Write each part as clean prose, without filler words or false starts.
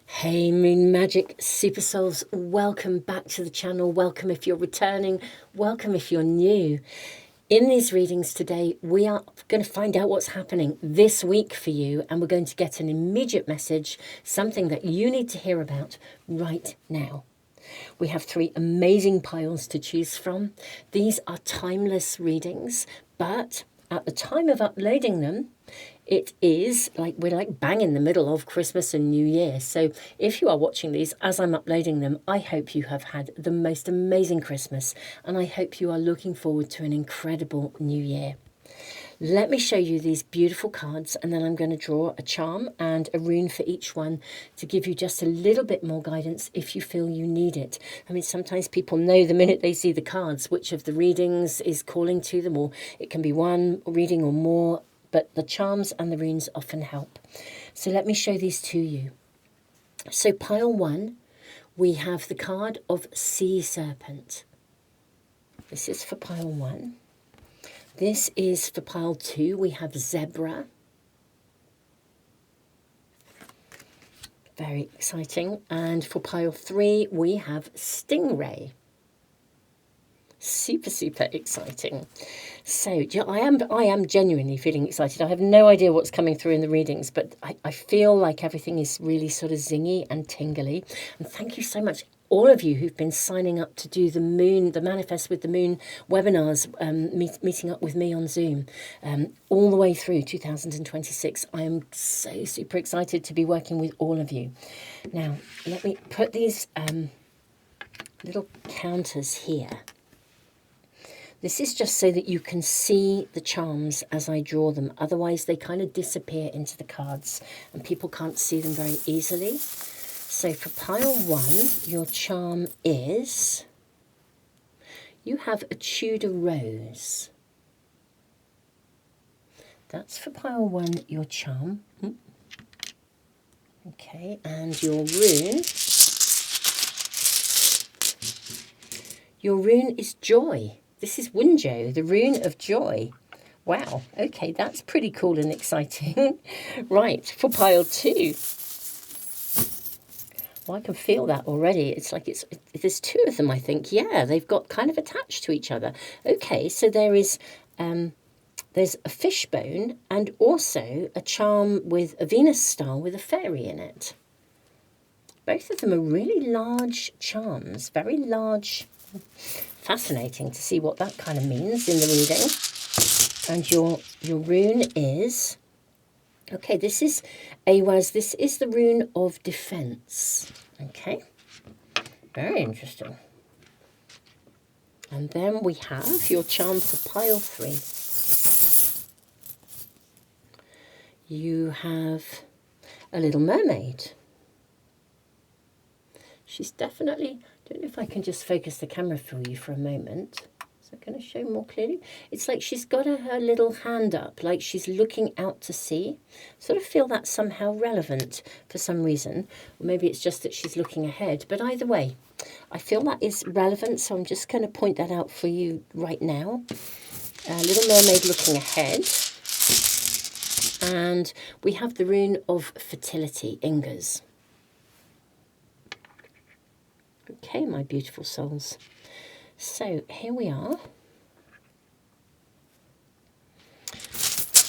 Hey Moon Magic Super Souls, welcome back to the channel. Welcome if you're returning, welcome if you're new. In these readings today, we are going to find out what's happening this week for you, and we're going to get an immediate message, something that you need to hear about right now. We have 3 amazing piles to choose from. These are timeless readings, but at the time of uploading them, it is like we're like bang in the middle of Christmas and New Year. So if you are watching these as I'm uploading them, I hope you have had the most amazing Christmas, and I hope you are looking forward to an incredible New Year. Let me show you these beautiful cards, and then I'm going to draw a charm and a rune for each one to give you just a little bit more guidance if you feel you need it. I mean, sometimes people know the minute they see the cards which of the readings is calling to them, or it can be one reading or more, but the charms and the runes often help. So let me show these to you. So pile 1, we have the card of Sea Serpent. This is for pile 1. This is for pile 2, we have Zebra. Very exciting. And for pile 3, we have Stingray. Super, super exciting. So I am genuinely feeling excited. I have no idea what's coming through in the readings, but I feel like everything is really sort of zingy and tingly. And thank you so much, all of you who've been signing up to do the Manifest with the Moon webinars, meeting up with me on Zoom, all the way through 2026. I am so super excited to be working with all of you. Now, let me put these little counters here. This is just so that you can see the charms as I draw them. Otherwise, they kind of disappear into the cards and people can't see them very easily. So for pile 1, your charm is, you have a Tudor rose. That's for pile 1, your charm. Okay, and your rune. Your rune is joy. This is Wunjo, the rune of joy. Wow, okay, that's pretty cool and exciting. Right, for pile 2. Well, I can feel that already. It's like there's 2 of them, I think. Yeah, they've got kind of attached to each other. Okay, so there's a fishbone and also a charm with a Venus star with a fairy in it. Both of them are really large charms, very large. Fascinating to see what that kind of means in the reading. And your rune is, okay, this is Awaz. This is the rune of defense. Okay, very interesting. And then we have your charm for pile 3. You have a little mermaid. She's definitely, I don't know if I can just focus the camera for you for a moment. Is that going to show more clearly? It's like she's got her little hand up, like she's looking out to sea. Sort of feel that somehow relevant for some reason. Or maybe it's just that she's looking ahead. But either way, I feel that is relevant, so I'm just going to point that out for you right now. Little mermaid looking ahead. And we have the rune of fertility, Ingas. Okay, my beautiful souls. So here we are. I'm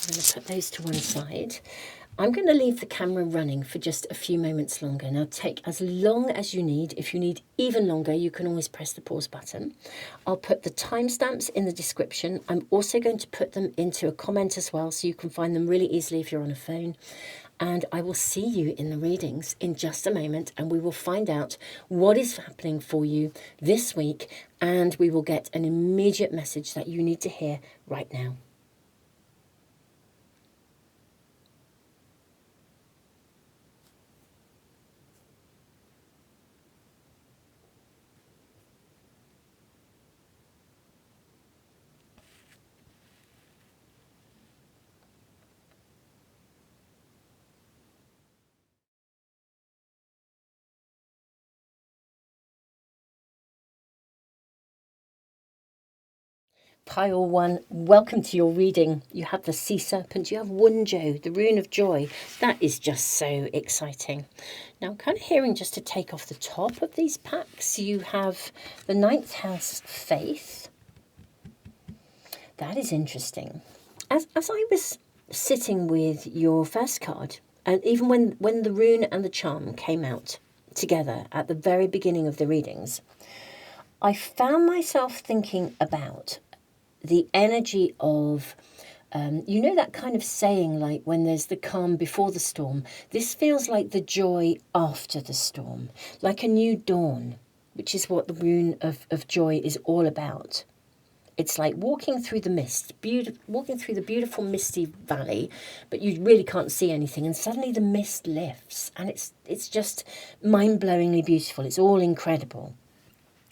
going to put those to one side. I'm going to leave the camera running for just a few moments longer. Now take as long as you need. If you need even longer, you can always press the pause button. I'll put the timestamps in the description. I'm also going to put them into a comment as well, so you can find them really easily if you're on a phone. And I will see you in the readings in just a moment, and we will find out what is happening for you this week, and we will get an immediate message that you need to hear right now. Pile 1, welcome to your reading. You have the Sea Serpent, you have Wunjo, the Rune of Joy. That is just so exciting. Now I'm kind of hearing, just to take off the top of these packs, you have the 9th house, Faith. That is interesting. As I was sitting with your first card, and even when the rune and the charm came out together at the very beginning of the readings, I found myself thinking about the energy of, you know that kind of saying, like when there's the calm before the storm, this feels like the joy after the storm, like a new dawn, which is what the rune of joy is all about. It's like walking through the mist, walking through the beautiful misty valley, but you really can't see anything, and suddenly the mist lifts, and it's just mind-blowingly beautiful. It's all incredible.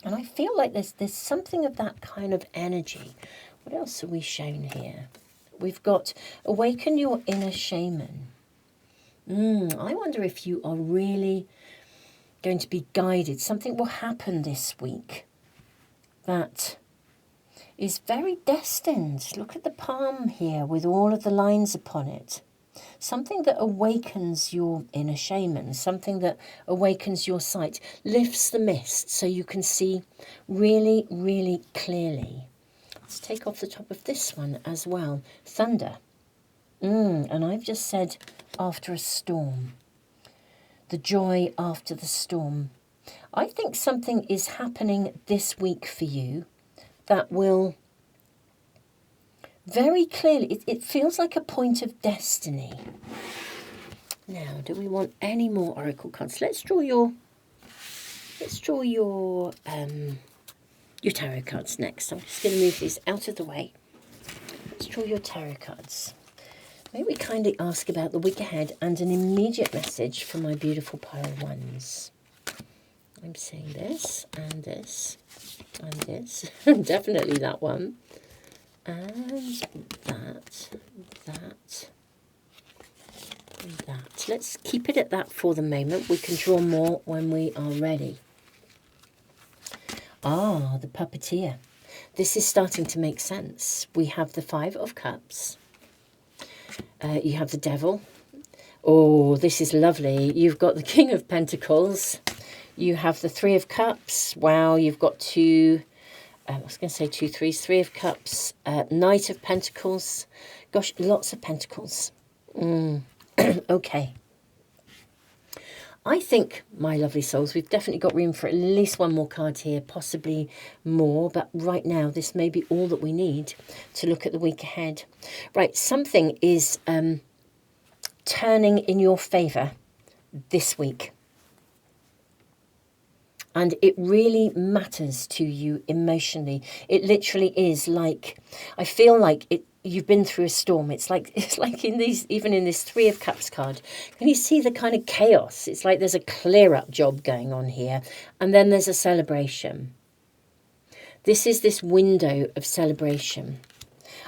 And I feel like there's something of that kind of energy. What else are we shown here? We've got awaken your inner shaman. I wonder if you are really going to be guided. Something will happen this week that is very destined. Look at the palm here with all of the lines upon it. Something that awakens your inner shaman, something that awakens your sight, lifts the mist so you can see really, really clearly. Let's take off the top of this one as well. Thunder. And I've just said after a storm. The joy after the storm. I think something is happening this week for you that will very clearly, it feels like a point of destiny. Now, do we want any more oracle cards? Let's draw your tarot cards next. I'm just going to move these out of the way. Let's draw your tarot cards. May we kindly ask about the week ahead and an immediate message for my beautiful pile ones. I'm saying this and this and this. Definitely that one. And that, and that. Let's keep it at that for the moment. We can draw more when we are ready. Ah, the puppeteer. This is starting to make sense. We have the 5 of Cups. You have the Devil. Oh, this is lovely. You've got the King of Pentacles. You have the 3 of Cups. Wow, you've got two... I was going to say 2 threes, 3 of Cups, Knight of Pentacles. Gosh, lots of Pentacles. Okay. I think, my lovely souls, we've definitely got room for at least one more card here, possibly more. But right now, this may be all that we need to look at the week ahead. Right, something is turning in your favour this week. And it really matters to you emotionally. It literally is like, I feel like you've been through a storm. It's like in these, even in this 3 of Cups card, can you see the kind of chaos? It's like there's a clear up job going on here. And then there's a celebration. This is this window of celebration.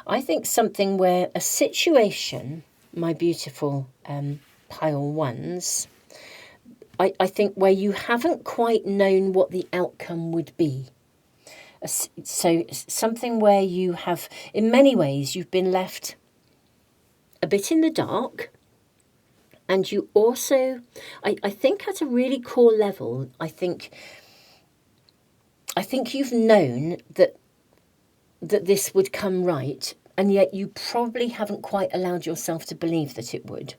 I think something where a situation, my beautiful pile ones, I think where you haven't quite known what the outcome would be. So something where you have, in many ways, you've been left a bit in the dark. And you also, I think at a really core level, I think you've known that this would come right. And yet you probably haven't quite allowed yourself to believe that it would.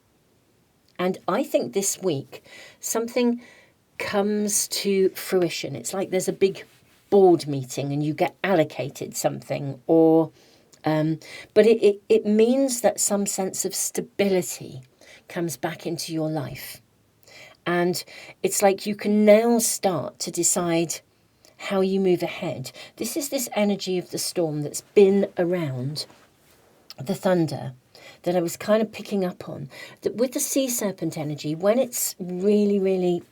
And I think this week, something comes to fruition. It's like there's a big board meeting and you get allocated something. But it means that some sense of stability comes back into your life. And it's like you can now start to decide how you move ahead. This is this energy of the storm that's been around the thunder, that I was kind of picking up on, that with the Sea Serpent energy, when it's really, really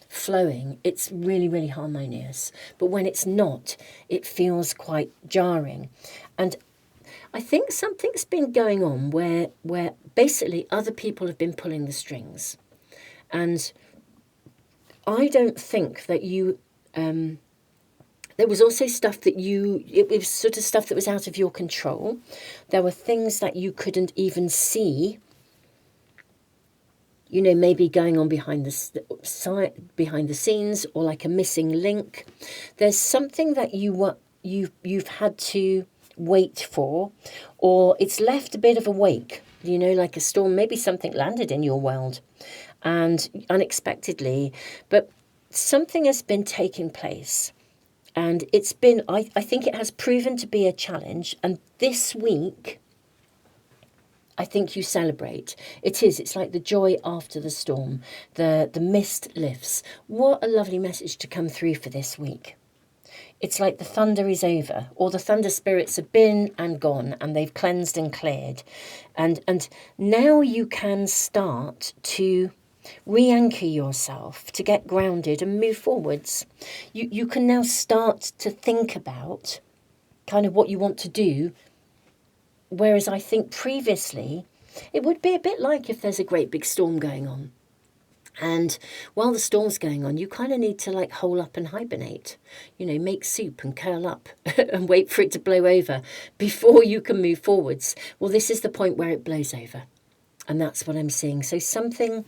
flowing, it's really, really harmonious. But when it's not, it feels quite jarring. And I think something's been going on where basically other people have been pulling the strings. And I don't think that there's There was also stuff that it was sort of stuff that was out of your control. There were things that you couldn't even see, maybe going on behind the scenes, or like a missing link. There's something that you've had to wait for, or it's left a bit of a wake, like a storm. Maybe something landed in your world and unexpectedly, but something has been taking place. And it's been, I think it has proven to be a challenge. And this week, I think you celebrate. It's like the joy after the storm. The mist lifts. What a lovely message to come through for this week. It's like the thunder is over, or the thunder spirits have been and gone, and they've cleansed and cleared. And now you can start to re-anchor yourself, to get grounded and move forwards. You can now start to think about kind of what you want to do, whereas I think previously it would be a bit like if there's a great big storm going on, and while the storm's going on, you kind of need to like hole up and hibernate, make soup and curl up and wait for it to blow over before you can move forwards. Well, this is the point where it blows over. And that's what I'm seeing. So something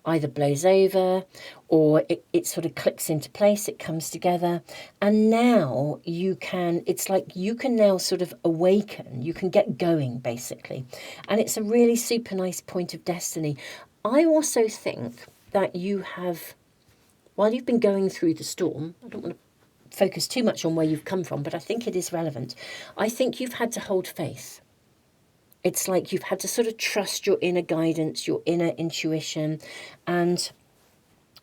either blows over, or it sort of clicks into place, it comes together. And now it's like you can now sort of awaken, you can get going basically. And it's a really super nice point of destiny. I also think that while you've been going through the storm, I don't want to focus too much on where you've come from, but I think it is relevant. I think you've had to hold faith. It's like you've had to sort of trust your inner guidance, your inner intuition, and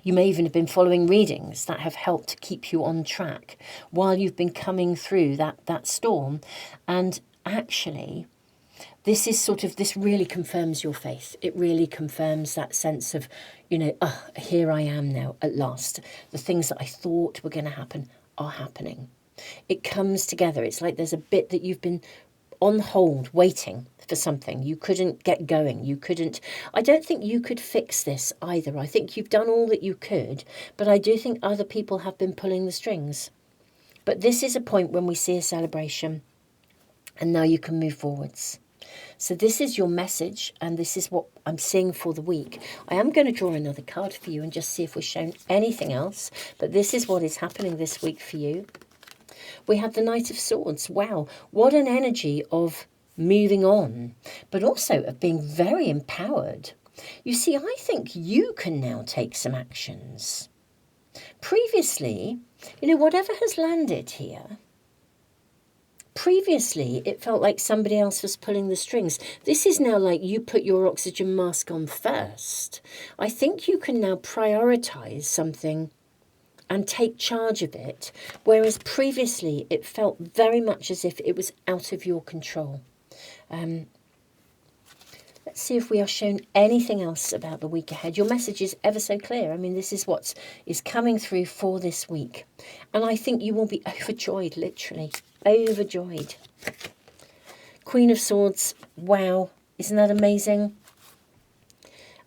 you may even have been following readings that have helped to keep you on track while you've been coming through that storm. And actually, this really confirms your faith. It really confirms that sense of, here I am now at last. The things that I thought were going to happen are happening. It comes together. It's like there's a bit that you've been on hold, waiting for something. You couldn't get going. I don't think you could fix this either. I think you've done all that you could, but I do think other people have been pulling the strings. But this is a point when we see a celebration, and now you can move forwards. So this is your message, and this is what I'm seeing for the week. I am going to draw another card for you and just see if we're shown anything else, but this is what is happening this week for you. We have the Knight of Swords. Wow, what an energy of moving on, but also of being very empowered. You see, I think you can now take some actions. Previously, whatever has landed here, previously it felt like somebody else was pulling the strings. This is now like you put your oxygen mask on first. I think you can now prioritize something and take charge of it, whereas previously it felt very much as if it was out of your control. Let's see if we are shown anything else about the week ahead. Your message is ever so clear. I mean, this is what is coming through for this week. And I think you will be overjoyed, literally. Overjoyed. Queen of Swords. Wow. Isn't that amazing?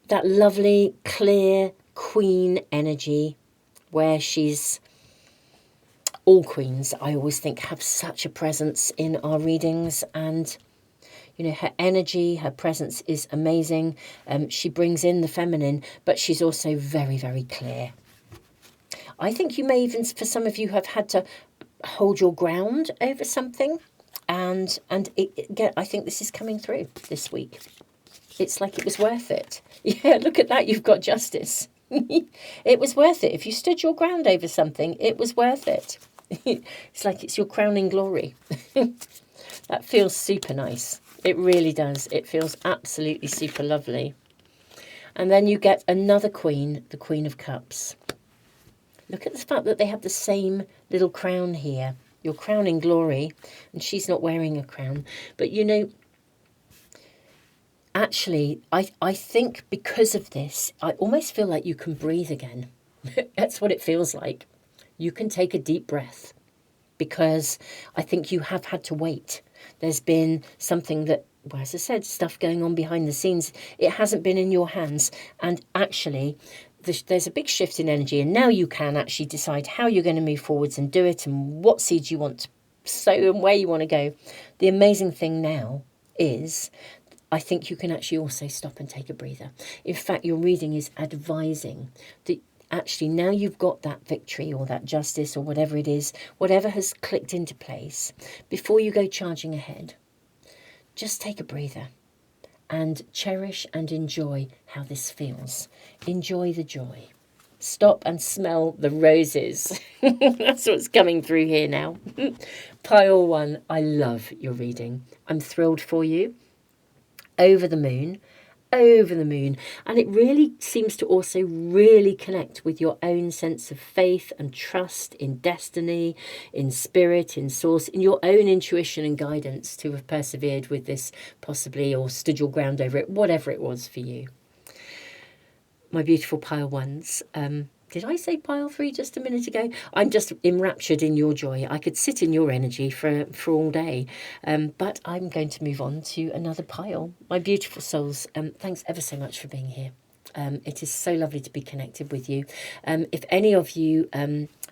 That lovely, clear queen energy, where all queens, I always think, have such a presence in our readings, and her energy, her presence is amazing. She brings in the feminine, but she's also very, very clear. I think you may even, for some of you, have had to hold your ground over something, and again, I think this is coming through this week. It's like it was worth it. Yeah, look at that, you've got justice. It was worth it. If you stood your ground over something, it was worth it. It's like it's your crowning glory. That feels super nice. It really does. It feels absolutely super lovely. And then you get another queen, the Queen of Cups. Look at the fact that they have the same little crown here. Your crowning glory. And she's not wearing a crown. But actually, I think because of this, I almost feel like you can breathe again. That's what it feels like. You can take a deep breath, because I think you have had to wait. There's been something that, well, as I said, stuff going on behind the scenes. It hasn't been in your hands. And actually, there's a big shift in energy, and now you can actually decide how you're going to move forwards and do it, and what seeds you want to sow and where you want to go. The amazing thing now is I think you can actually also stop and take a breather. In fact, your reading is advising that actually now you've got that victory or that justice or whatever it is, whatever has clicked into place, before you go charging ahead, just take a breather and cherish and enjoy how this feels. Enjoy the joy. Stop and smell the roses. That's what's coming through here now. Pile 1, I love your reading. I'm thrilled for you. Over the moon. Over the moon. And it really seems to also really connect with your own sense of faith and trust in destiny, in spirit, in source, in your own intuition and guidance to have persevered with this possibly, or stood your ground over it, whatever it was for you. My beautiful pile 1s. Did I say pile 3 just a minute ago? I'm just enraptured in your joy. I could sit in your energy for all day. But I'm going to move on to another pile. My beautiful souls, thanks ever so much for being here. It is so lovely to be connected with you. If any of you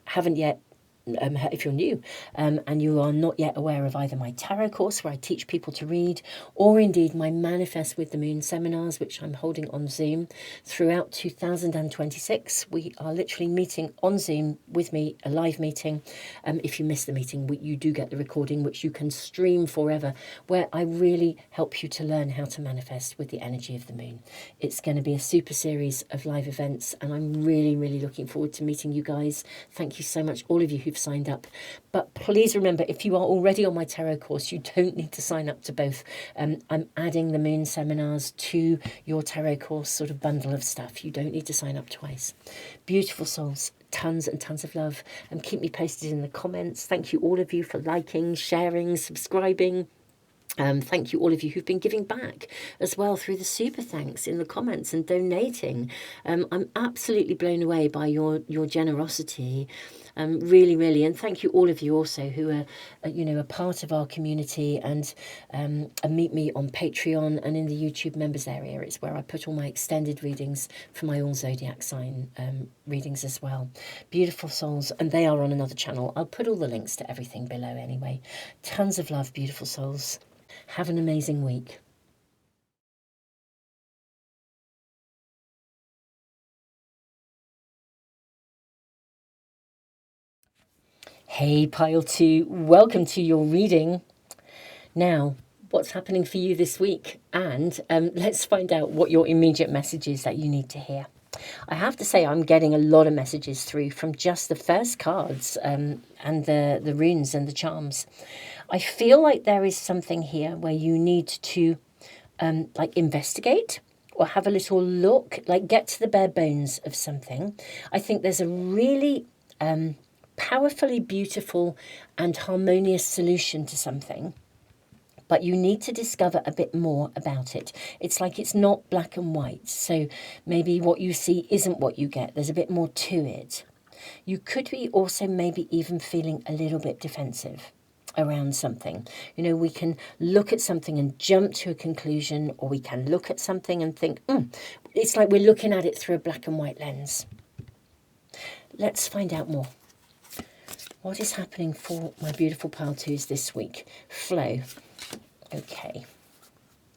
haven't yet, if you're new and you are not yet aware of either my tarot course where I teach people to read, or indeed my Manifest with the Moon seminars, which I'm holding on Zoom throughout 2026. We are literally meeting on Zoom with me, a live meeting. If you miss the meeting, you do get the recording, which you can stream forever, where I really help you to learn how to manifest with the energy of the moon. It's going to be a super series of live events, and I'm really, really looking forward to meeting you guys. Thank you so much, all of you who've signed up. But please remember, if you are already on my tarot course, you don't need to sign up to both. I'm adding the moon seminars to your tarot course sort of bundle of stuff. You don't need to sign up twice. Beautiful souls, tons and tons of love, and keep me posted in the comments. Thank you all of you for liking, sharing, subscribing. Thank you all of you who've been giving back as well through the super thanks in the comments and donating. I'm absolutely blown away by your generosity. Really, really. And thank you all of you also who are, a part of our community and meet me on Patreon and in the YouTube members area. It's where I put all my extended readings for my all zodiac sign readings as well. Beautiful souls. And they are on another channel. I'll put all the links to everything below anyway. Tons of love, beautiful souls. Have an amazing week. Hey, Pile 2, welcome to your reading. Now, what's happening for you this week? And let's find out what your immediate message is that you need to hear. I have to say I'm getting a lot of messages through from just the first cards and the runes and the charms. I feel like there is something here where you need to investigate or have a little look, get to the bare bones of something. I think there's a really powerfully beautiful and harmonious solution to something, but you need to discover a bit more about it. It's like it's not black and white, so maybe what you see isn't what you get. There's a bit more to it. You could be also maybe even feeling a little bit defensive around something. We can look at something and jump to a conclusion, or we can look at something and think, it's like we're looking at it through a black and white lens. Let's find out more. What is happening for my beautiful pile 2s this week? Flow. Okay.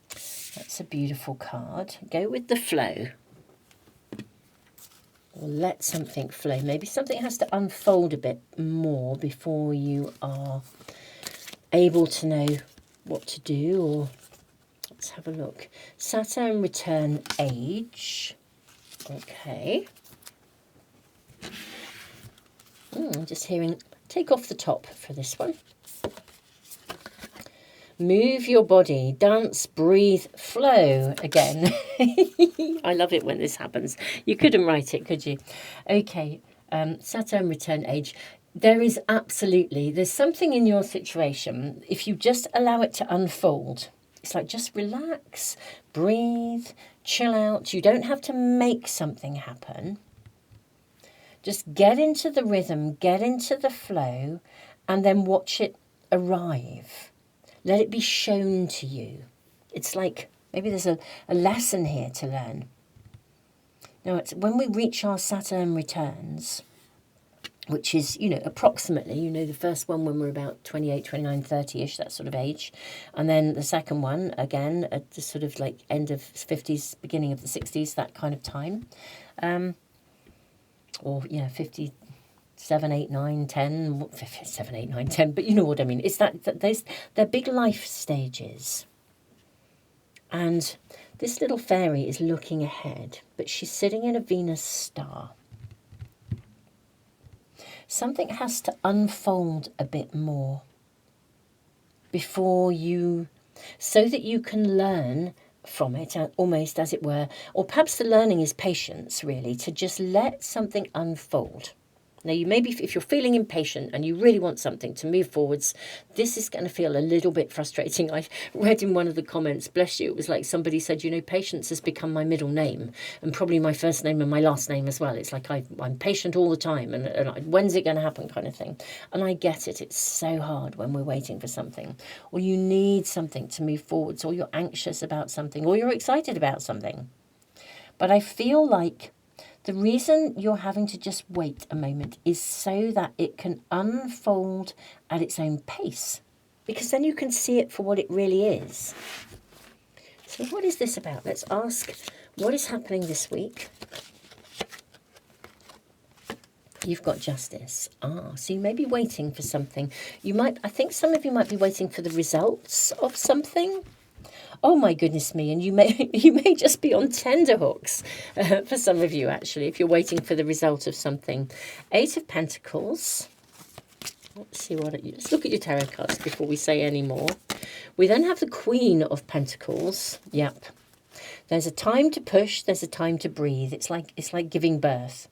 That's a beautiful card. Go with the flow. Or let something flow. Maybe something has to unfold a bit more before you are able to know what to do. Or let's have a look. Saturn return age. Okay. I'm just hearing, take off the top for this one. Move your body, dance, breathe, flow again. I love it when this happens. You couldn't write it, could you? Okay, Saturn return age. There's something in your situation. If you just allow it to unfold, it's like just relax, breathe, chill out. You don't have to make something happen. Just get into the rhythm, get into the flow, and then watch it arrive. Let it be shown to you. It's like maybe there's a lesson here to learn. Now, it's when we reach our Saturn returns, which is, approximately, the first one when we're about 28, 29, 30-ish, that sort of age. And then the second one, again, at the sort of like end of 50s, beginning of the 60s, that kind of time. Or, 57, 8, 9, 10, 7, 8, 9, 10, but you know what I mean. It's they're big life stages. And this little fairy is looking ahead, but she's sitting in a Venus star. Something has to unfold a bit more before so that you can learn from it, almost as it were. Or perhaps the learning is patience, really, to just let something unfold. Now, if you're feeling impatient and you really want something to move forwards, this is going to feel a little bit frustrating. I read in one of the comments, bless you, it was like somebody said, patience has become my middle name and probably my first name and my last name as well. It's like I'm patient all the time and when's it going to happen kind of thing. And I get it. It's so hard when we're waiting for something, or you need something to move forwards, or you're anxious about something, or you're excited about something. But I feel like the reason you're having to just wait a moment is so that it can unfold at its own pace, because then you can see it for what it really is. So what is this about? Let's ask, what is happening this week? You've got justice. So you may be waiting for something. I think some of you might be waiting for the results of something. Oh my goodness me, and you may just be on tenterhooks for some of you, actually, if you're waiting for the result of something. 8 of Pentacles. Let's look at your tarot cards before we say any more. We then have the Queen of Pentacles. Yep. There's a time to push, there's a time to breathe. It's like giving birth.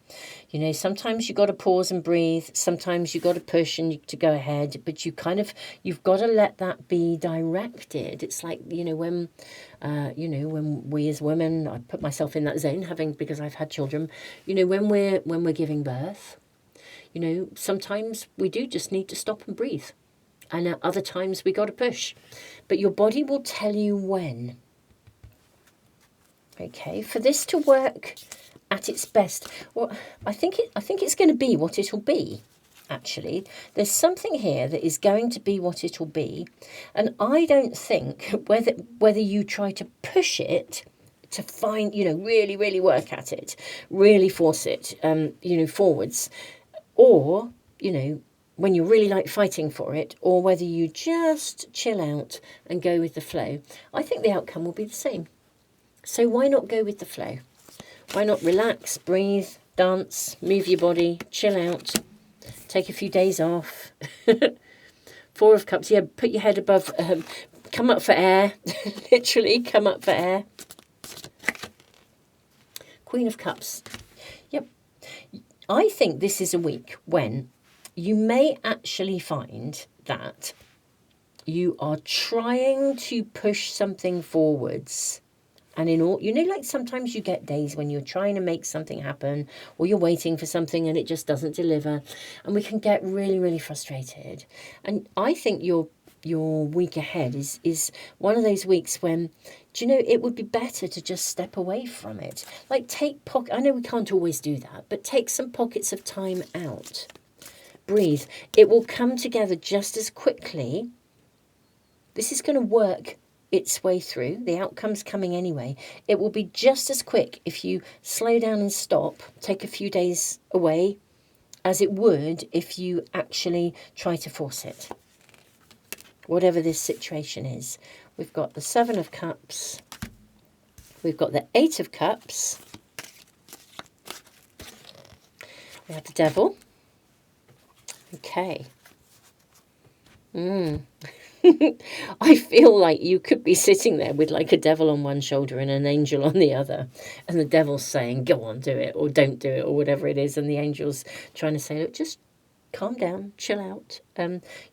Sometimes you got to pause and breathe. Sometimes you got to push and to go ahead, but you've got to let that be directed. It's like, when we as women, I put myself in that zone because I've had children, when we're giving birth, sometimes we do just need to stop and breathe. And at other times we got to push, but your body will tell you when. Okay, for this to work at its best, well, I think it's going to be what it'll be. Actually, there's something here that is going to be what it'll be, and I don't think whether you try to push it to find, really, really work at it, really force it, forwards, or when you're really like fighting for it, or whether you just chill out and go with the flow. I think the outcome will be the same. So why not go with the flow? Why not relax, breathe, dance, move your body, chill out, take a few days off. 4 of Cups, yeah, put your head above, come up for air, literally come up for air. Queen of Cups, yep. I think this is a week when you may actually find that you are trying to push something forwards. And like sometimes you get days when you're trying to make something happen, or you're waiting for something and it just doesn't deliver. And we can get really, really frustrated. And I think your week ahead is one of those weeks when, it would be better to just step away from it. Like I know we can't always do that, but take some pockets of time out. Breathe. It will come together just as quickly. This is going to work its way through. The outcome's coming anyway. It will be just as quick if you slow down and stop, take a few days away, as it would if you actually try to force it. Whatever this situation is. We've got the 7 of Cups. We've got the 8 of Cups. We have the Devil. Okay. I feel like you could be sitting there with like a devil on one shoulder and an angel on the other, and the devil's saying, go on, do it, or don't do it, or whatever it is, and the angel's trying to say, look, just calm down, chill out,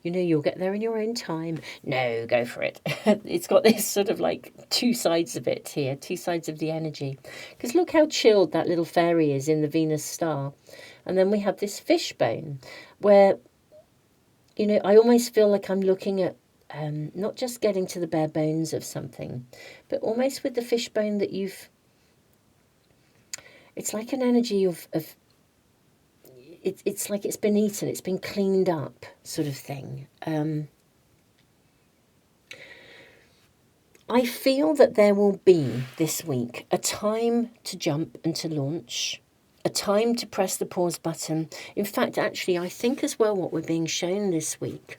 you'll get there in your own time. No, go for it. It's got this sort of like 2 sides of it here, 2 sides of the energy, because look how chilled that little fairy is in the Venus star. And then we have this fishbone where I almost feel like I'm looking at not just getting to the bare bones of something, but almost with the fishbone that It's like an energy of it's like it's been eaten, it's been cleaned up, sort of thing. I feel that there will be this week a time to jump and to launch, a time to press the pause button. In fact, actually, I think as well what we're being shown this week,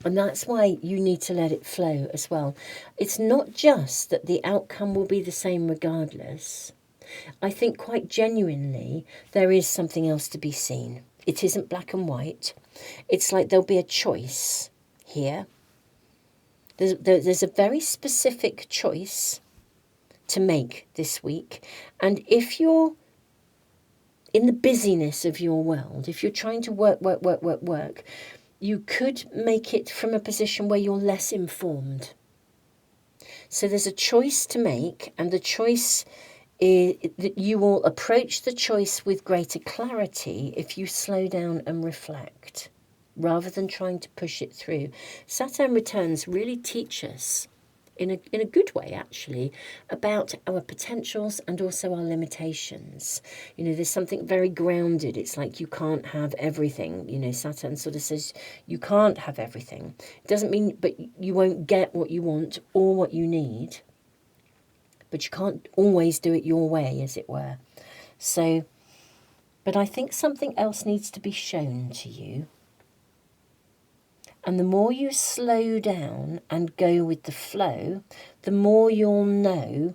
and that's why you need to let it flow as well. It's not just that the outcome will be the same regardless. I think quite genuinely there is something else to be seen. It isn't black and white. It's like there'll be a choice here. There's a very specific choice to make this week. And if you're in the busyness of your world, if you're trying to work, you could make it from a position where you're less informed. So there's a choice to make, and the choice is that you will approach the choice with greater clarity if you slow down and reflect, rather than trying to push it through. Saturn returns really teach us, in a good way actually, about our potentials and also our limitations. You know, there's something very grounded. It's like you can't have everything. You know, Saturn sort of says you can't have everything. It doesn't mean, but you won't get what you want or what you need. But you can't always do it your way, as it were. So, but I think something else needs to be shown to you. And the more you slow down and go with the flow, the more you'll know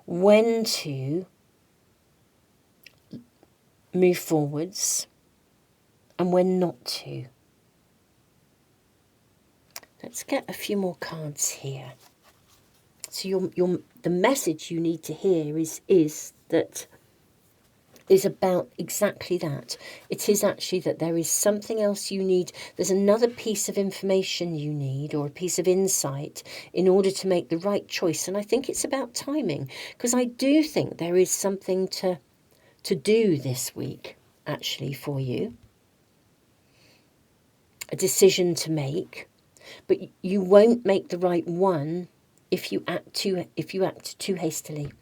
when to move forwards and when not to. Let's get a few more cards here. So the message you need to hear is about exactly that. It is actually that there is something else you need. There's another piece of information you need, or a piece of insight, in order to make the right choice. And I think it's about timing, because I do think there is something to do this week, actually, for you. A decision to make, but you won't make the right one if you act too hastily.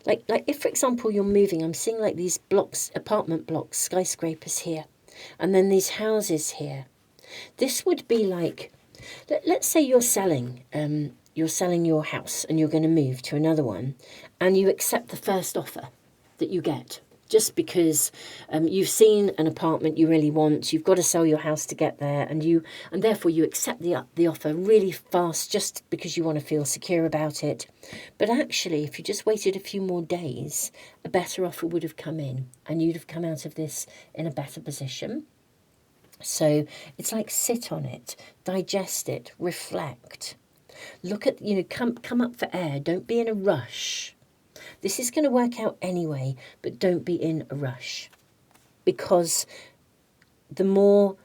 Like if, for example, you're moving, I'm seeing like these blocks, apartment blocks, skyscrapers here, and then these houses here. This would be like, let's say you're selling your house and you're going to move to another one, and you accept the first offer that you get. Just because you've seen an apartment you really want, you've got to sell your house to get there, and therefore you accept the offer really fast just because you want to feel secure about it. But actually, if you just waited a few more days, a better offer would have come in, and you'd have come out of this in a better position. So it's like sit on it, digest it, reflect. Look at, come up for air. Don't be in a rush. This is going to work out anyway, but don't be in a rush, because the more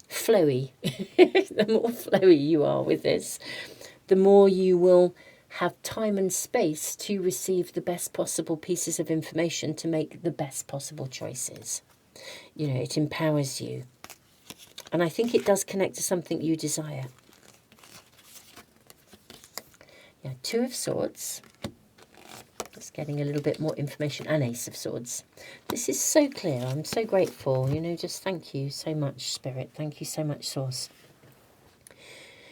flowy, you are with this, the more you will have time and space to receive the best possible pieces of information to make the best possible choices. You know, it empowers you. And I think it does connect to something you desire. Yeah, Two of Swords. Just getting a little bit more information. And Ace of Swords. This is so clear. I'm so grateful. Just thank you so much, Spirit. Thank you so much, Source.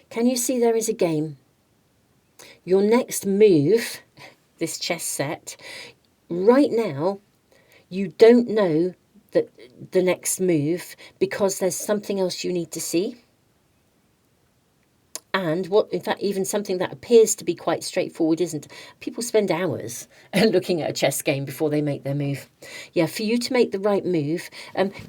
Can you see there is a game? Your next move, this chess set, right now, you don't know that the next move because there's something else you need to see. And in fact, even something that appears to be quite straightforward isn't. People spend hours looking at a chess game before they make their move. Yeah, for you to make the right move,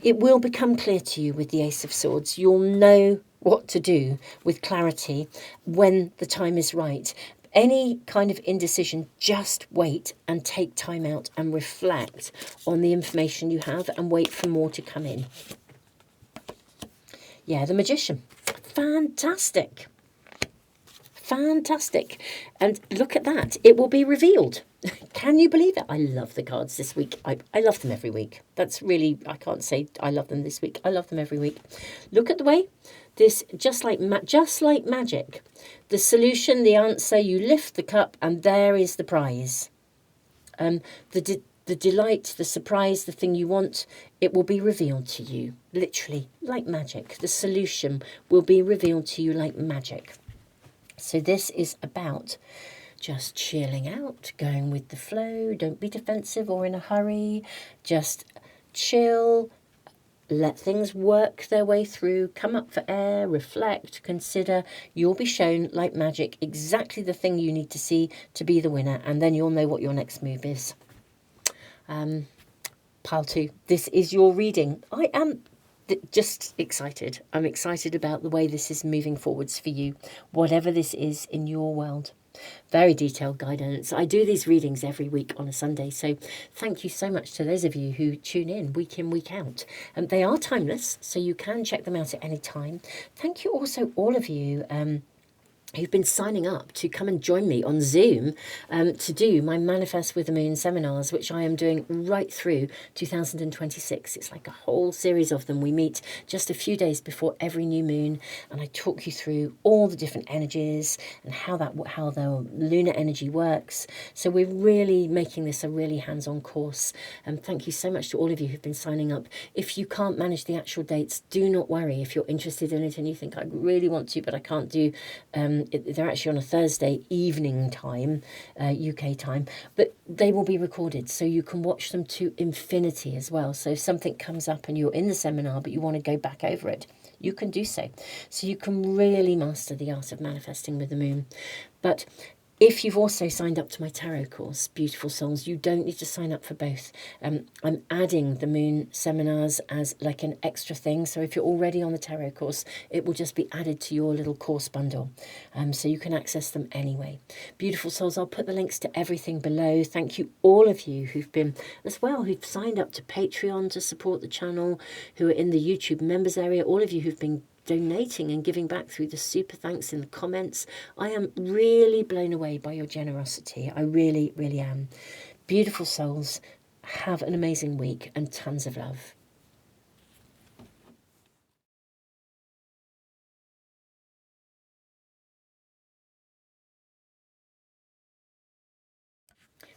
it will become clear to you with the Ace of Swords. You'll know what to do with clarity when the time is right. Any kind of indecision, just wait and take time out and reflect on the information you have and wait for more to come in. Yeah, the Magician. Fantastic. Fantastic. And look at that. It will be revealed. Can you believe it? I love the cards this week. I love them every week. That's really, I can't say I love them this week. I love them every week. Look at the way this, just like magic, the solution, the answer, you lift the cup and there is the prize. The delight, the surprise, the thing you want, it will be revealed to you, literally, like magic. The solution will be revealed to you like magic. So this is about just chilling out, going with the flow. Don't be defensive or in a hurry. Just chill, let things work their way through, come up for air, reflect, consider. You'll be shown, like magic, exactly the thing you need to see to be the winner, and then you'll know what your next move is. Pile 2, this is your reading. I am just excited. I'm excited about the way this is moving forwards for you, whatever this is in your world. Very detailed guidance. I do these readings every week on a Sunday, so thank you so much to those of you who tune in, week week out. They are timeless, so you can check them out at any time. Thank you also all of you who've been signing up to come and join me on Zoom to do my Manifest with the Moon seminars, which I am doing right through 2026. It's like a whole series of them. We meet just a few days before every new moon, and I talk you through all the different energies and how the lunar energy works. So we're really making this a really hands-on course. And thank you so much to all of you who've been signing up. If you can't manage the actual dates, do not worry. If you're interested in it and you think, I really want to, but I can't do they're actually on a Thursday evening time, UK time, but they will be recorded so you can watch them to infinity as well. So if something comes up and you're in the seminar but you want to go back over it, you can do so. So you can really master the art of manifesting with the moon. But if you've also signed up to my tarot course, Beautiful Souls, you don't need to sign up for both. I'm adding the moon seminars as like an extra thing. So if you're already on the tarot course, it will just be added to your little course bundle. So you can access them anyway. Beautiful Souls, I'll put the links to everything below. Thank you all of you who've been as well, who've signed up to Patreon to support the channel, who are in the YouTube members area, all of you who've been donating and giving back through the super thanks in the comments. I am really blown away by your generosity. I really, really am. Beautiful souls, have an amazing week and tons of love.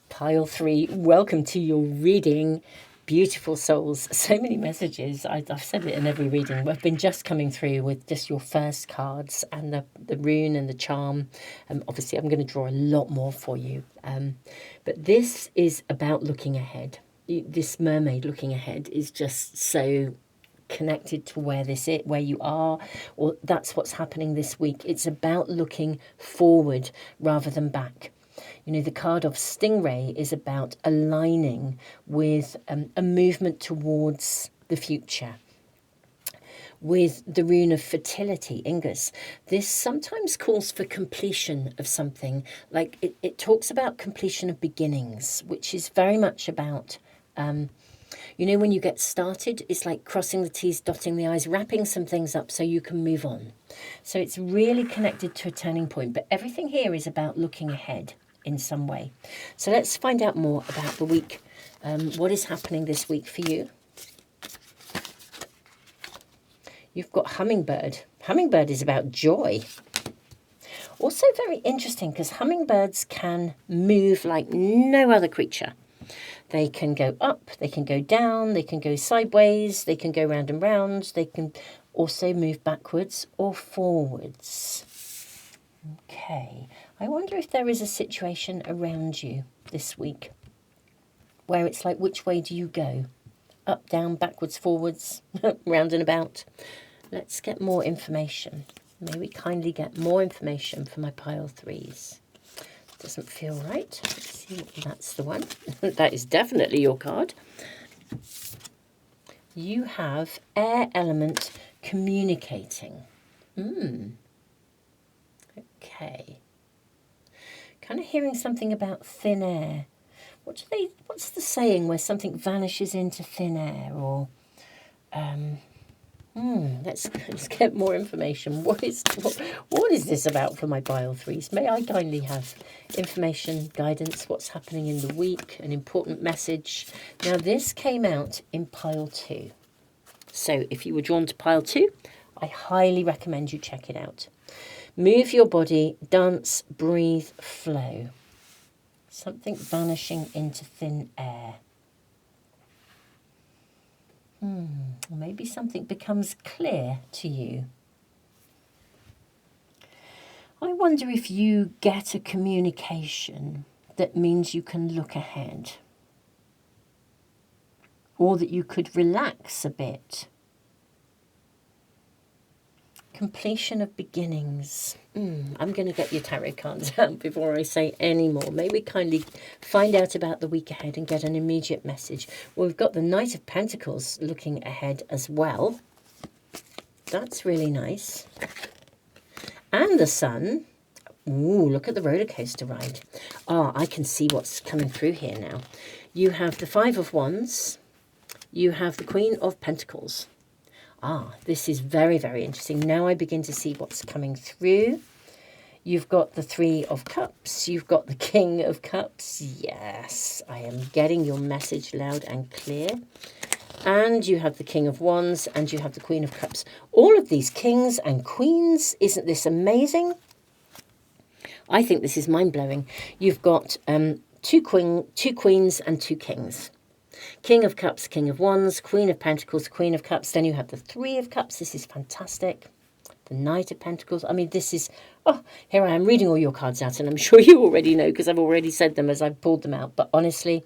Pile 3, welcome to your reading. Beautiful souls, so many messages. I've said it in every reading. We've been just coming through with just your first cards and the rune and the charm. Obviously, I'm going to draw a lot more for you. But this is about looking ahead. This mermaid looking ahead is just so connected to where you are, or that's what's happening this week. It's about looking forward rather than back. You know, the card of Stingray is about aligning with a movement towards the future. With the rune of fertility, Ingus, this sometimes calls for completion of something. Like it talks about completion of beginnings, which is very much about, you know, when you get started, it's like crossing the T's, dotting the I's, wrapping some things up so you can move on. So it's really connected to a turning point. But everything here is about looking ahead in some way. So let's find out more about the week. What is happening this week for you? You've got hummingbird. Hummingbird is about joy. Also very interesting because hummingbirds can move like no other creature. They can go up, they can go down, they can go sideways, they can go round and round. They can also move backwards or forwards. Okay, I wonder if there is a situation around you this week where it's like, which way do you go? Up, down, backwards, forwards, round and about. Let's get more information. May we kindly get more information for my pile 3s. Doesn't feel right. Let's see, that's the one. That is definitely your card. You have air element communicating. Okay. Kind of hearing something about thin air. What's the saying where something vanishes into thin air? Or let's get more information. What is this about for my pile 3s? May I kindly have information, guidance, what's happening in the week, an important message. Now this came out in pile 2. So if you were drawn to pile 2, I highly recommend you check it out. Move your body, dance, breathe, flow. Something vanishing into thin air. Maybe something becomes clear to you. I wonder if you get a communication that means you can look ahead, or that you could relax a bit. Completion of beginnings. I'm going to get your tarot cards out before I say any more. May we kindly find out about the week ahead and get an immediate message. Well, we've got the Knight of Pentacles looking ahead as well. That's really nice. And the Sun. Ooh, look at the roller coaster ride. I can see what's coming through here now. You have the Five of Wands. You have the Queen of Pentacles. This is very, very interesting. Now I begin to see what's coming through. You've got the Three of Cups. You've got the King of Cups. Yes, I am getting your message loud and clear. And you have the King of Wands and you have the Queen of Cups. All of these kings and queens. Isn't this amazing? I think this is mind-blowing. You've got two queens and two kings. King of Cups, King of Wands, Queen of Pentacles, Queen of Cups. Then you have the Three of Cups. This is fantastic. The Knight of Pentacles. I mean, this is... here I am reading all your cards out, and I'm sure you already know because I've already said them as I've pulled them out. But honestly,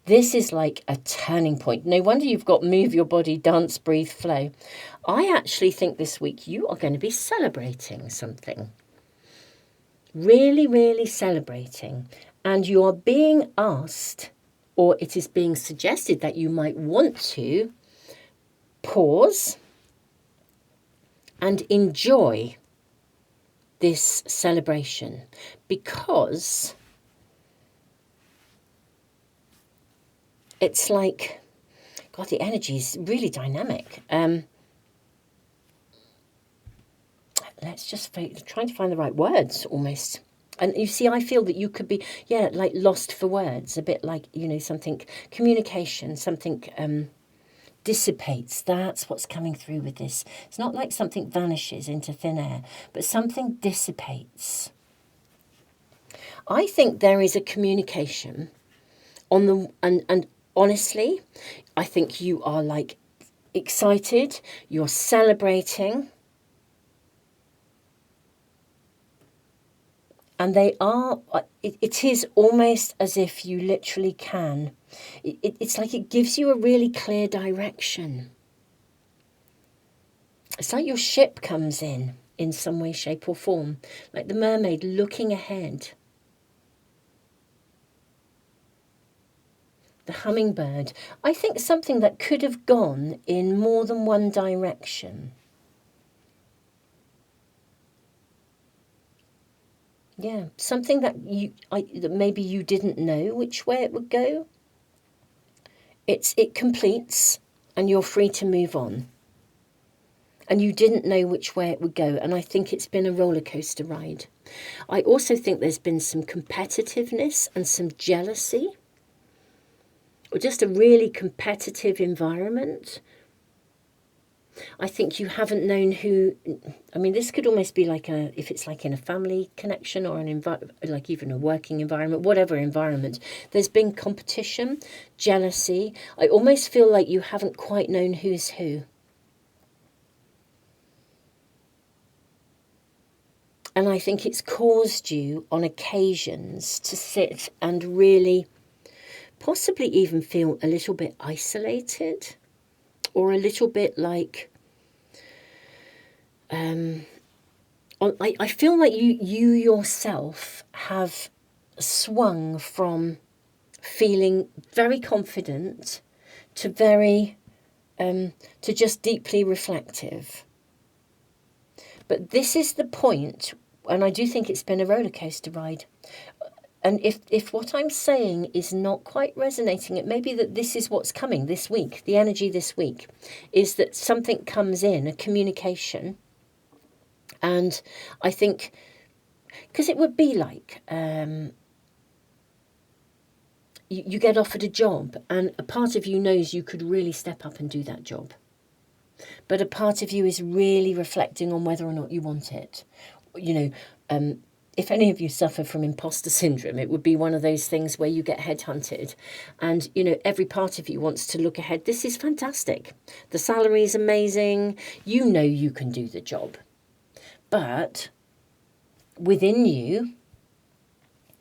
this is like a turning point. No wonder you've got move your body, dance, breathe, flow. I actually think this week you are going to be celebrating something. Really, really celebrating. And you are being asked... or it is being suggested that you might want to pause and enjoy this celebration, because it's like, God, the energy is really dynamic. Let's just trying to find the right words almost. And you see, I feel that you could be, like lost for words, a bit like, something, communication, something dissipates. That's what's coming through with this. It's not like something vanishes into thin air, but something dissipates. I think there is a communication on the, and honestly, I think you are like excited, you're celebrating. And they are, it is almost as if you literally can. It's like it gives you a really clear direction. It's like your ship comes in some way, shape or form. Like the mermaid looking ahead. The hummingbird. I think something that could have gone in more than one direction. Yeah, something that that maybe you didn't know which way it would go. It completes and you're free to move on. And you didn't know which way it would go. And I think it's been a roller coaster ride. I also think there's been some competitiveness and some jealousy. Or just a really competitive environment. I think you haven't known who, I mean, this could almost be like if it's like in a family connection or like even a working environment, whatever environment, there's been competition, jealousy. I almost feel like you haven't quite known who's who. And I think it's caused you on occasions to sit and really possibly even feel a little bit isolated. Or a little bit like, I feel like you yourself have swung from feeling very confident to to just deeply reflective. But this is the point, and I do think it's been a roller coaster ride. And if what I'm saying is not quite resonating, it may be that this is what's coming this week. The energy this week is that something comes in, a communication. And I think, because it would be like, you get offered a job and a part of you knows you could really step up and do that job. But a part of you is really reflecting on whether or not you want it. if any of you suffer from imposter syndrome, it would be one of those things where you get headhunted and, you know, every part of you wants to look ahead. This is fantastic. The salary is amazing. You know you can do the job. But within you,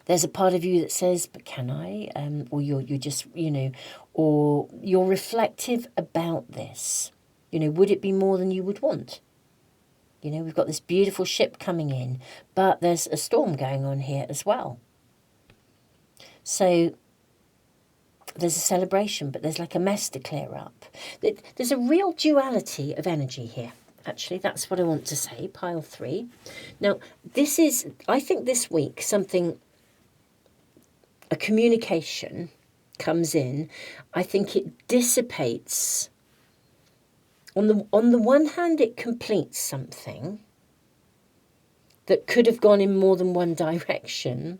there's a part of you that says, but can I? Or you're just, you know, or you're reflective about this. You know, would it be more than you would want? You know, we've got this beautiful ship coming in, but there's a storm going on here as well. So there's a celebration, but there's like a mess to clear up. There's a real duality of energy here. Actually, that's what I want to say, pile 3. Now, this is, I think this week, a communication comes in. I think it dissipates. On the one hand, it completes something that could have gone in more than one direction.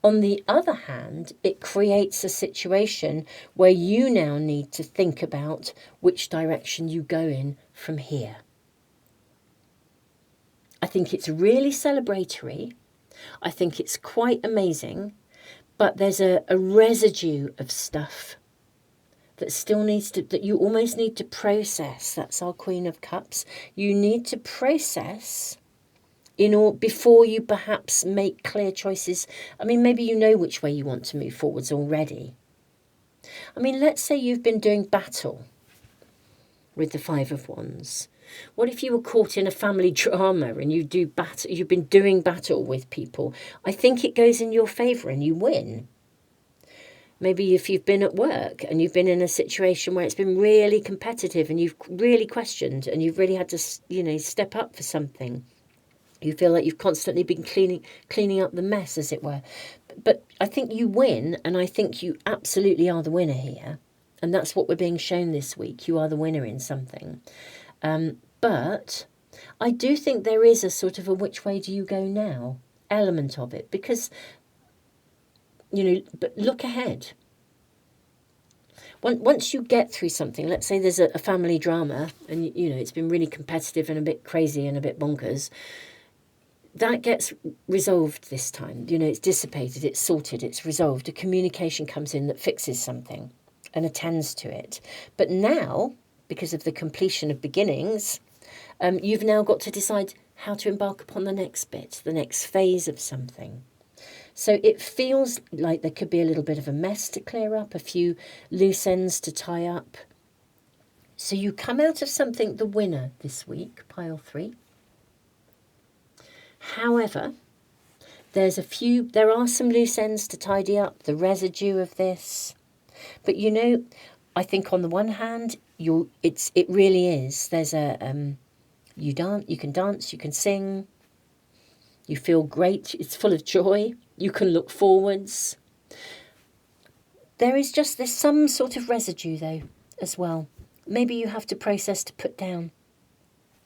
On the other hand, it creates a situation where you now need to think about which direction you go in from here. I think it's really celebratory. I think it's quite amazing, but there's a residue of stuff that still needs to, that you almost need to process. That's our Queen of Cups. You need to process before you perhaps make clear choices. I mean, maybe you know which way you want to move forwards already. I mean, let's say you've been doing battle with the 5 of Wands. What if you were caught in a family drama and you've been doing battle with people? I think it goes in your favour and you win. Maybe if you've been at work and you've been in a situation where it's been really competitive and you've really questioned and you've really had to, you know, step up for something. You feel like you've constantly been cleaning up the mess, as it were. But I think you win, and I think you absolutely are the winner here. And that's what we're being shown this week. You are the winner in something. But I do think there is a sort of a which way do you go now element of it. Because, you know, but look ahead. Once you get through something, let's say there's a family drama and, you know, it's been really competitive and a bit crazy and a bit bonkers, that gets resolved this time. You know, it's dissipated, it's sorted, it's resolved. A communication comes in that fixes something and attends to it. But now, because of the completion of beginnings, you've now got to decide how to embark upon the next bit, the next phase of something. So it feels like there could be a little bit of a mess to clear up, a few loose ends to tie up. So you come out of something the winner this week, pile 3. However, there are some loose ends to tidy up, the residue of this. But you know, I think on the one hand, it really is. There's you can dance, you can sing, you feel great, it's full of joy, you can look forwards. There's some sort of residue though, as well. Maybe you have to process to put down.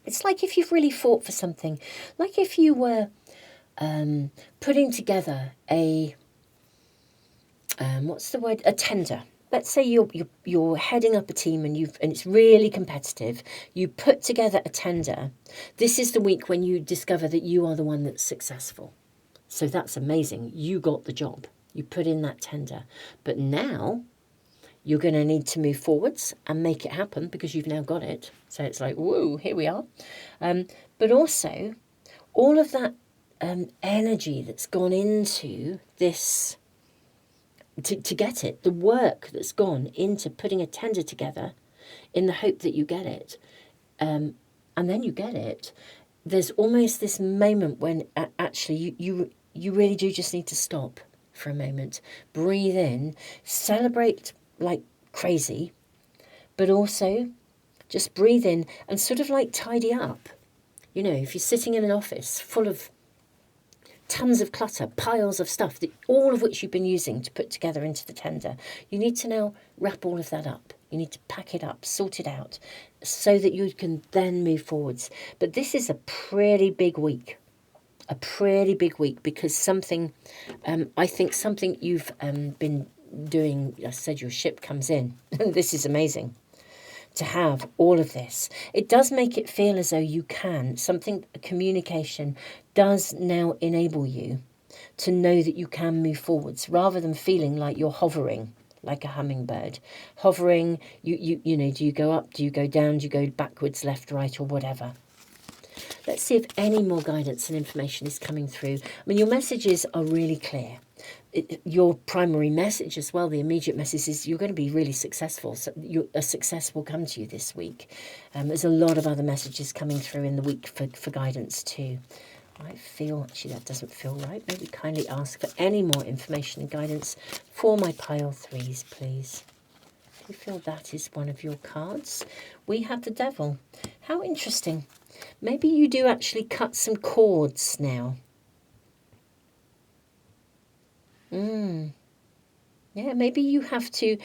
It's like if you've really fought for something, like if you were putting together a tender. Let's say you're heading up a team and it's really competitive. You put together a tender. This is the week when you discover that you are the one that's successful. So that's amazing. You got the job. You put in that tender. But now you're going to need to move forwards and make it happen because you've now got it. So it's like, whoa, here we are. But also, all of that energy that's gone into this, to get it, the work that's gone into putting a tender together in the hope that you get it, and then you get it, there's almost this moment when actually you really do just need to stop for a moment, breathe in, celebrate like crazy, but also just breathe in and sort of like tidy up. You know, if you're sitting in an office full of tons of clutter, piles of stuff, all of which you've been using to put together into the tender, you need to now wrap all of that up. You need to pack it up, sort it out, so that you can then move forwards. But this is a pretty big week. Because something, I think something you've been doing, I said your ship comes in. This is amazing. to have all of this. It does make it feel as though you can. Communication does now enable you to know that you can move forwards rather than feeling like you're hovering like a hummingbird. Hovering, you know, do you go up, do you go down, do you go backwards, left, right, or whatever? Let's see if any more guidance and information is coming through. I mean, your messages are really clear. Your primary message as well, the immediate message is you're going to be really successful. So a success will come to you this week. There's a lot of other messages coming through in the week for guidance too. I feel, actually that doesn't feel right. Maybe kindly ask for any more information and guidance for my pile threes, please. Do you feel that is one of your cards? We have the Devil. How interesting. Maybe you do actually cut some cords now. Yeah, maybe you have to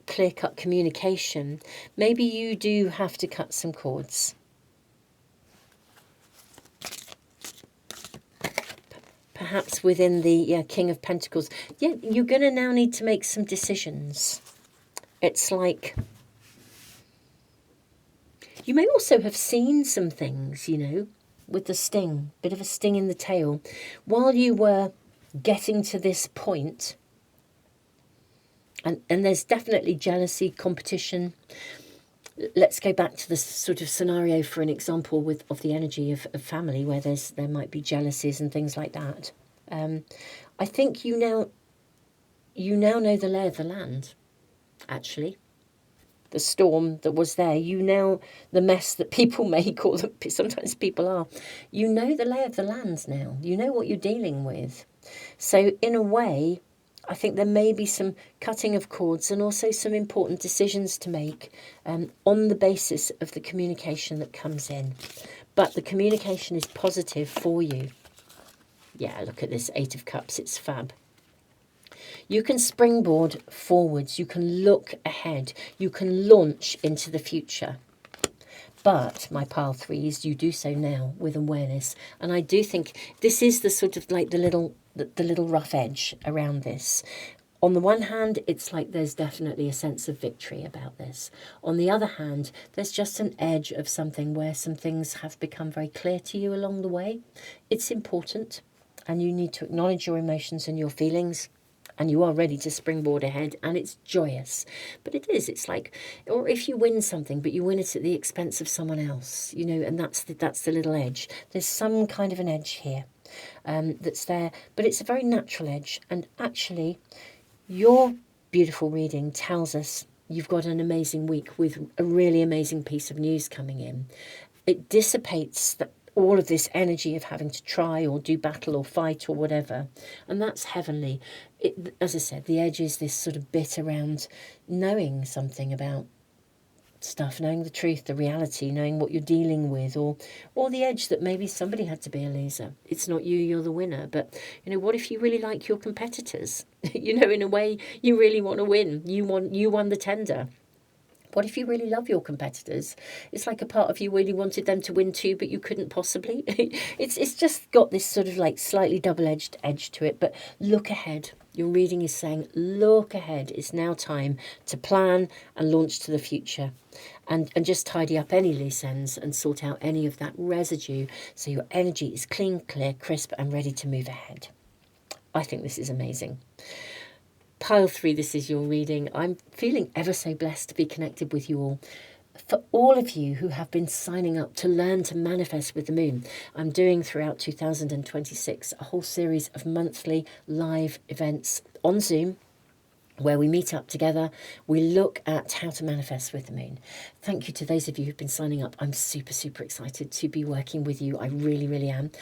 clear-cut communication. Maybe you do have to cut some cords. Perhaps within the King of Pentacles. Yeah, you're going to now need to make some decisions. It's like... You may also have seen some things, you know, with the sting. Bit of a sting in the tail. While you were getting to this point... And there's definitely jealousy, competition. Let's go back to the sort of scenario for an example of the energy of family where there might be jealousies and things like that. I think you now know the lay of the land, actually. The storm that was there, the mess that people make, or that sometimes people are. You know the lay of the land now. You know what you're dealing with. So in a way... I think there may be some cutting of cords and also some important decisions to make on the basis of the communication that comes in. But the communication is positive for you. Yeah, look at this Eight of Cups. It's fab. You can springboard forwards. You can look ahead. You can launch into the future. But, my pile threes, you do so now with awareness. And I do think this is the sort of like the little rough edge around this. On the one hand, it's like there's definitely a sense of victory about this. On the other hand, there's just an edge of something where some things have become very clear to you along the way. It's important, and you need to acknowledge your emotions and your feelings. And you are ready to springboard ahead, and it's joyous. But it's like, or if you win something, but you win it at the expense of someone else, you know, and that's the little edge. There's some kind of an edge here that's there, but it's a very natural edge. And actually, your beautiful reading tells us you've got an amazing week with a really amazing piece of news coming in. It dissipates all of this energy of having to try or do battle or fight or whatever. And that's heavenly. As I said, the edge is this sort of bit around knowing something about stuff, knowing the truth, the reality, knowing what you're dealing with, or the edge that maybe somebody had to be a loser. It's not you, you're the winner. But, you know, what if you really like your competitors? You know, in a way, you really want to win. You won the tender. What if you really love your competitors? It's like a part of you really wanted them to win too, but you couldn't possibly. It's just got this sort of like slightly double-edged edge to it. But look ahead. Your reading is saying, look ahead. It's now time to plan and launch to the future. And just tidy up any loose ends and sort out any of that residue so your energy is clean, clear, crisp and ready to move ahead. I think this is amazing. Pile 3, this is your reading. I'm feeling ever so blessed to be connected with you all. For all of you who have been signing up to learn to manifest with the moon, I'm doing throughout 2026 a whole series of monthly live events on Zoom where we meet up together. We look at how to manifest with the moon. Thank you to those of you who've been signing up. I'm super, super excited to be working with you. I really, really am.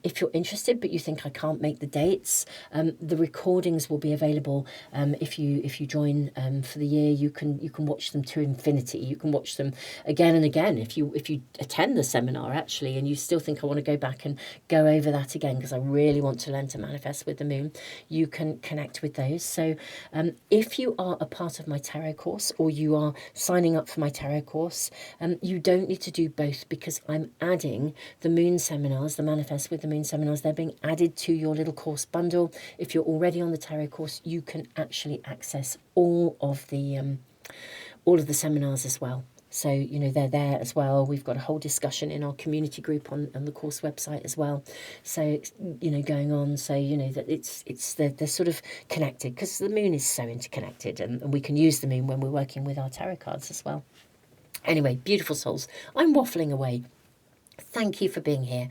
If you're interested, but you think I can't make the dates, the recordings will be available. If you join for the year, you can watch them to infinity. You can watch them again and again. If you attend the seminar actually, and you still think I want to go back and go over that again because I really want to learn to manifest with the moon, you can connect with those. So if you are a part of my tarot course or you are signing up for my tarot course, you don't need to do both because I'm adding the moon seminars, the Manifest with the Moon seminars. They're being added to your little course bundle. If you're already on the tarot course, you can actually access all of the all of the seminars as well. So, you know, they're there as well. We've got a whole discussion in our community group on the course website as well. So, you know, going on. So, you know, that they're sort of connected, because the moon is so interconnected, and we can use the moon when we're working with our tarot cards as well. Anyway, beautiful souls, I'm waffling away. Thank you for being here,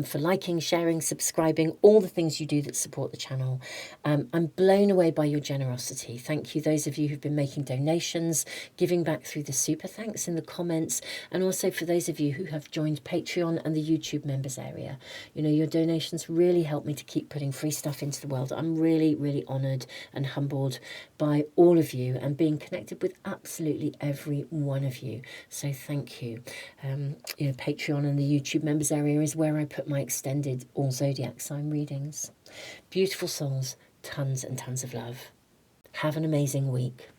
for liking, sharing, subscribing, all the things you do that support the channel. I'm blown away by your generosity. Thank you, those of you who've been making donations, giving back through the super thanks in the comments, and also for those of you who have joined Patreon and the YouTube members area. You know, your donations really help me to keep putting free stuff into the world. I'm really, really honoured and humbled by all of you, and being connected with absolutely every one of you. So thank you. You know, Patreon and the YouTube members area is where I put my extended all zodiac sign readings. Beautiful souls, tons and tons of love. Have an amazing week.